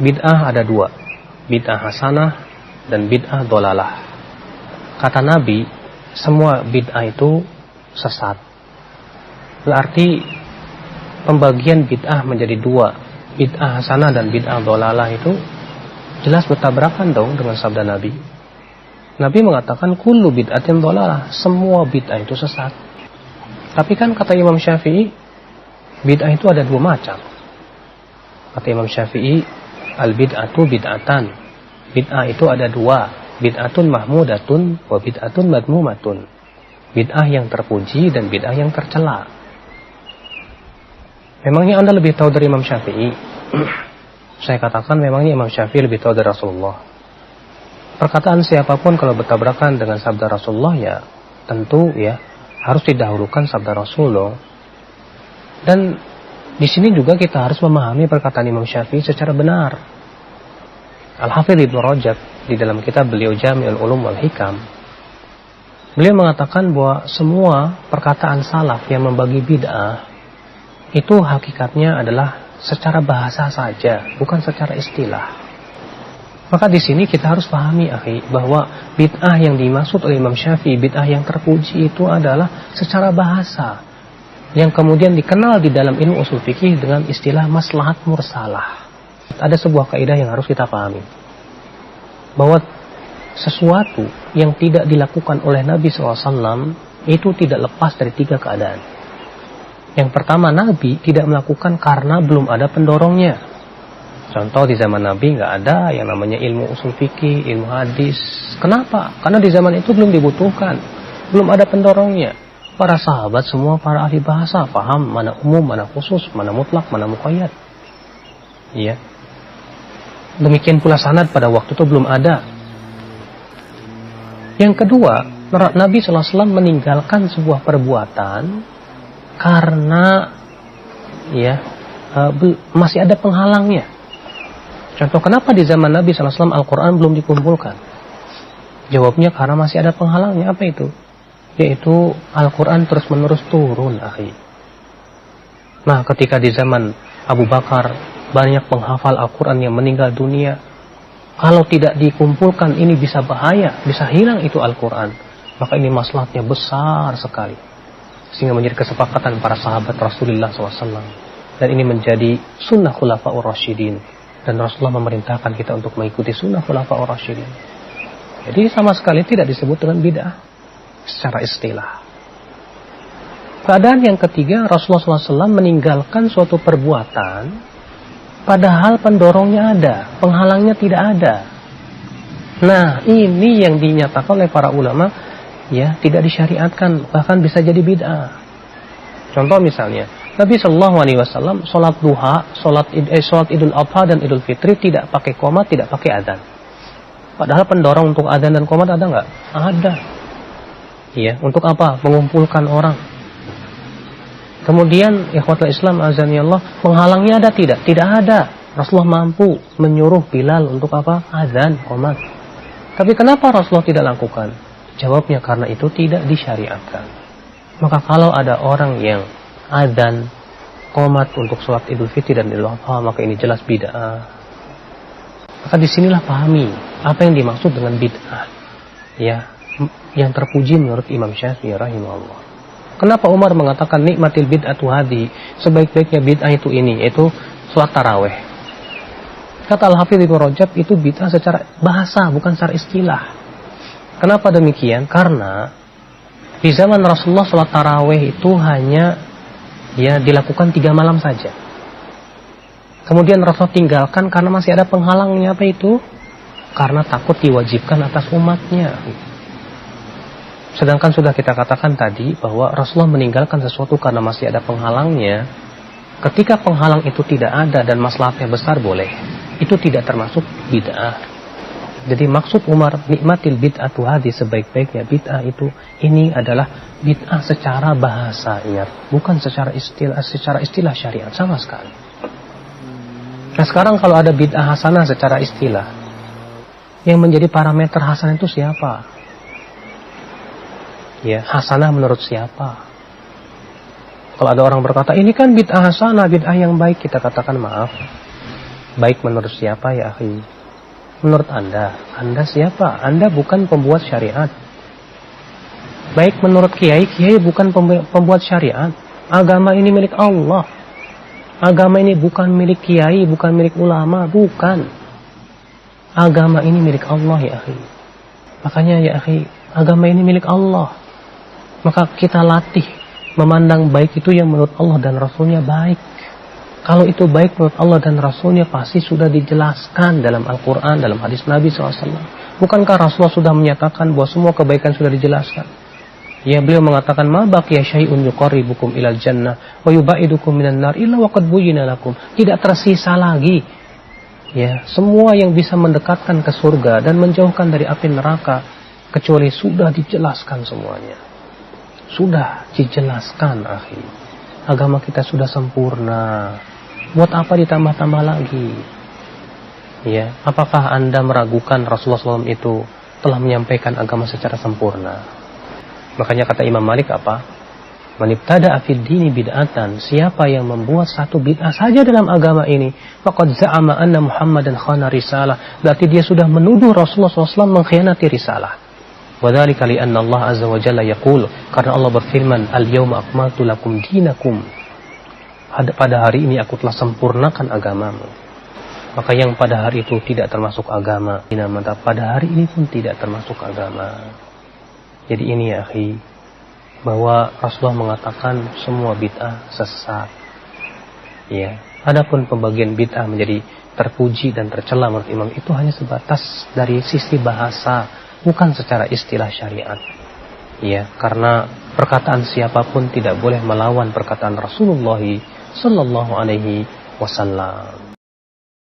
bid'ah ada dua, bid'ah hasanah dan bid'ah dolalah. Kata Nabi, semua bid'ah itu sesat. Berarti pembagian bid'ah menjadi dua, bid'ah hasanah dan bid'ah dolalah, itu jelas bertabrakan dong dengan sabda Nabi. Nabi mengatakan kullu bid'atin dolalah, semua bid'ah itu sesat. Tapi kan kata Imam Syafi'i, bid'ah itu ada dua macam. Kata Imam Syafi'i, al bid'atu bid'atan, bid'ah itu ada dua, bid'atun mahmudatun wa bid'atun madmumatun, bid'ah yang terpuji dan bid'ah yang tercela. Memangnya Anda lebih tahu dari Imam Syafi'i? Saya katakan memangnya Imam Syafi'i lebih tahu dari Rasulullah. Perkataan siapapun kalau bertabrakan dengan sabda Rasulullah, ya tentu ya harus didahulukan sabda Rasulullah. Dan di sini juga kita harus memahami perkataan Imam Syafi'i secara benar. Al-Hafidz Ibnu Rajab di dalam kitab beliau Jami'ul Ulum wal Hikam, beliau mengatakan bahwa semua perkataan salaf yang membagi bid'ah itu hakikatnya adalah secara bahasa saja, bukan secara istilah. Maka di sini kita harus pahami, akhi, bahwa bid'ah yang dimaksud oleh Imam Syafi'i, bid'ah yang terpuji itu adalah secara bahasa, yang kemudian dikenal di dalam ilmu usul fikih dengan istilah maslahat mursalah. Ada sebuah kaidah yang harus kita pahami, bahwa sesuatu yang tidak dilakukan oleh Nabi SAW itu tidak lepas dari tiga keadaan. Yang pertama, Nabi tidak melakukan karena belum ada pendorongnya. Contoh, di zaman Nabi nggak ada yang namanya ilmu usul fikih, ilmu hadis. Kenapa? Karena di zaman itu belum dibutuhkan, belum ada pendorongnya. Para sahabat semua para ahli bahasa, paham mana umum, mana khusus, mana mutlak, mana muqayyad. Iya. Demikian pula sanad pada waktu itu belum ada. Yang kedua, Nabi SAW meninggalkan sebuah perbuatan karena ya masih ada penghalangnya. Contoh, kenapa di zaman Nabi SAW Al-Quran belum dikumpulkan? Jawabnya karena masih ada penghalangnya. Apa itu? Yaitu Al-Quran terus menerus turun, akhi. Nah, ketika di zaman Abu Bakar banyak penghafal Al-Quran yang meninggal dunia, kalau tidak dikumpulkan ini bisa bahaya, bisa hilang itu Al-Quran. Maka ini maslahatnya besar sekali, sehingga menjadi kesepakatan para sahabat Rasulullah SAW. Dan ini menjadi sunnah khulafa'ur rasyidin. Dan Rasulullah memerintahkan kita untuk mengikuti sunnah khulafa'ur rasyidin. Jadi sama sekali tidak disebut dengan bid'ah secara istilah. Keadaan yang ketiga, Rasulullah SAW meninggalkan suatu perbuatan padahal pendorongnya ada, penghalangnya tidak ada. Nah, ini yang dinyatakan oleh para ulama, ya, tidak disyariatkan, bahkan bisa jadi bid'ah. Contoh misalnya, Nabi Shallallahu Alaihi Wasallam sholat duha, sholat Idul Adha dan Idul Fitri tidak pakai qomat, tidak pakai adzan. Padahal pendorong untuk adzan dan qomat ada nggak? Ada. Iya, untuk apa? Mengumpulkan orang. Kemudian ikhwatul Islam azani Allah, penghalangnya ada tidak? Tidak ada. Rasulullah mampu menyuruh Bilal untuk apa? Adzan, qomat. Tapi kenapa Rasulullah tidak lakukan? Jawabnya karena itu tidak disyariatkan. Maka kalau ada orang yang adzan, qomat untuk sholat Idul Fitri dan Idul Adha, maka ini jelas bid'ah. Maka disinilah pahami apa yang dimaksud dengan bid'ah, ya, yang terpuji menurut Imam Syafi'i rahimahullah. Kenapa Umar mengatakan nikmatil bid'atu hadi, sebaik-baiknya bid'ah itu ini, yaitu sholat taraweh. Kata Al-Hafidz Ibnu Rajab, itu bid'ah secara bahasa, bukan secara istilah. Kenapa demikian? Karena di zaman Rasulullah sholat taraweh itu hanya ya dilakukan 3 malam saja. Kemudian Rasulullah tinggalkan karena masih ada penghalangnya. Apa itu? Karena takut diwajibkan atas umatnya. Sedangkan sudah kita katakan tadi bahwa Rasulullah meninggalkan sesuatu karena masih ada penghalangnya. Ketika penghalang itu tidak ada dan maslahatnya besar, boleh. Itu tidak termasuk bid'ah. Jadi maksud Umar nikmatil bid'atu hadi, sebaik-baiknya bid'ah itu ini adalah bid'ah secara bahasa, ingat, bukan secara istilah syariat sama sekali. Nah, sekarang kalau ada bid'ah hasanah secara istilah, yang menjadi parameter hasanah itu siapa? Ya, hasanah menurut siapa? Kalau ada orang berkata ini kan bid'ah hasanah, bid'ah yang baik, kita katakan maaf. Baik menurut siapa ya akhi? Menurut Anda siapa? Anda bukan pembuat syariat. Baik menurut kiai bukan pembuat syariat. Agama ini milik Allah. Agama ini bukan milik kiai, bukan milik ulama, bukan. Agama ini milik Allah ya akhi. Makanya ya akhi, agama ini milik Allah. Maka kita latih memandang baik itu yang menurut Allah dan Rasulnya baik. Kalau itu baik menurut Allah dan Rasulnya pasti sudah dijelaskan dalam Al-Quran, dalam hadis Nabi SAW. Bukankah Rasulullah sudah menyatakan bahwa semua kebaikan sudah dijelaskan? Ya, beliau mengatakan, ma baqiya syai'un yuqarribukum ilal jannah wa yubaidukum minan nar illa waqad buyyina lakum. Tidak tersisa lagi ya semua yang bisa mendekatkan ke surga dan menjauhkan dari api neraka kecuali sudah dijelaskan semuanya. Sudah dijelaskan, akhi. Agama kita sudah sempurna. Buat apa ditambah-tambah lagi? Ya, apakah Anda meragukan Rasulullah SAW itu telah menyampaikan agama secara sempurna? Makanya kata Imam Malik apa? Man ibtada'a fid dini bid'atan, siapa yang membuat satu bid'ah saja dalam agama ini, faqad za'ama anna Muhammadan khana risalah, berarti dia sudah menuduh Rasulullah SAW mengkhianati risalah. Wa dzalika li anna Allah azza wa jalla yaqul, karena Allah berfirman, al-yauma akmaltu lakum dinakum. Pada hari ini aku telah sempurnakan agamamu. Maka yang pada hari itu tidak termasuk agama, pada hari ini pun tidak termasuk agama. Jadi ini ya akhi, bahwa Rasulullah mengatakan semua bid'ah sesat. Ya, adapun pembagian bid'ah menjadi terpuji dan tercela menurut Imam itu hanya sebatas dari sisi bahasa, bukan secara istilah syariat. Ya, karena perkataan siapapun tidak boleh melawan perkataan Rasulullah sallallahu alaihi wasallam.